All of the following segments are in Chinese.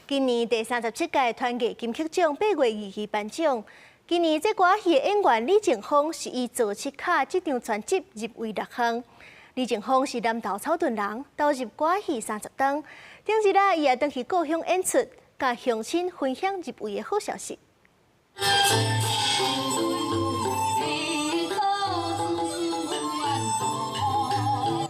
今年第37届团结金曲奖8月2日颁奖。今年这歌戏的演员李靖峰是以做七卡这张专辑入围6项。李靖峰是南投草屯人，投入歌戏30档。顶一日伊也回去故乡演出，甲乡亲分享入围的好消息。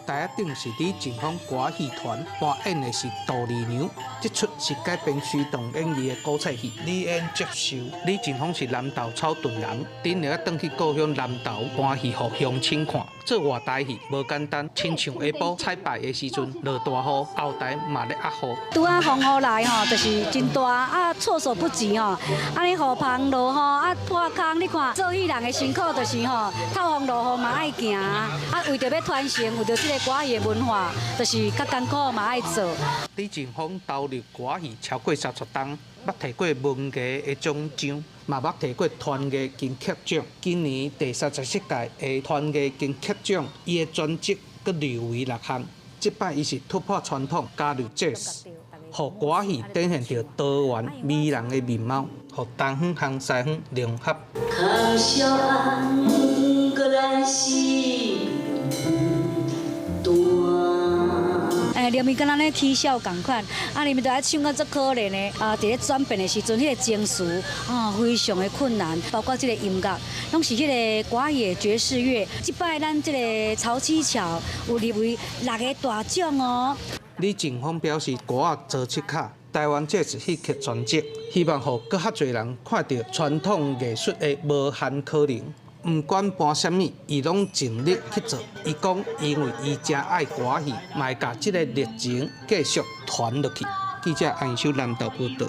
台仔顶是李靖峰歌戏团扮演的是杜丽娘，这出是改编徐栋演绎的古彩戏《李恩接受》。李靖峰是南投草屯人，顶日回去故乡南投搬戏给乡亲看。做外台戏无简单，亲像下晡彩排的时阵落大雨，后台嘛咧压雨。拄啊风雨来吼，就是真大啊，措手不及吼。安尼雨棚落吼啊破空，你看做戏人的辛苦就是吼，透风落雨嘛爱行，啊为着要传承，为着这个歌戏的文化，就是较艰苦嘛爱做。李靖峰投入歌戏超过30档，捌摕过文艺的奖章。 嘛捌摕过团结金曲奖，今年第37届的团结金曲奖，伊的专辑阁入围6项。这摆伊是突破传统，加入 jazz， 互歌戏展现着多元迷人的面貌，互东方和西方融合。里面跟咱咧啼笑共款，里面都爱唱到足可怜的伫咧转变的时阵，迄个情绪非常的困难，包括这个音乐，拢是迄个歌戏爵士乐。即摆咱这个曹七巧有入围6个大奖哦。李靖峰表示，歌仔做七卡，台湾这是戏剧专辑，希望互更较侪人看到传统艺术的无限可能。 唔管搬啥物，伊拢尽力去做。伊讲，因为伊真爱歌戏，嘛会甲即个热情继续传落去。记者安秀南投报道。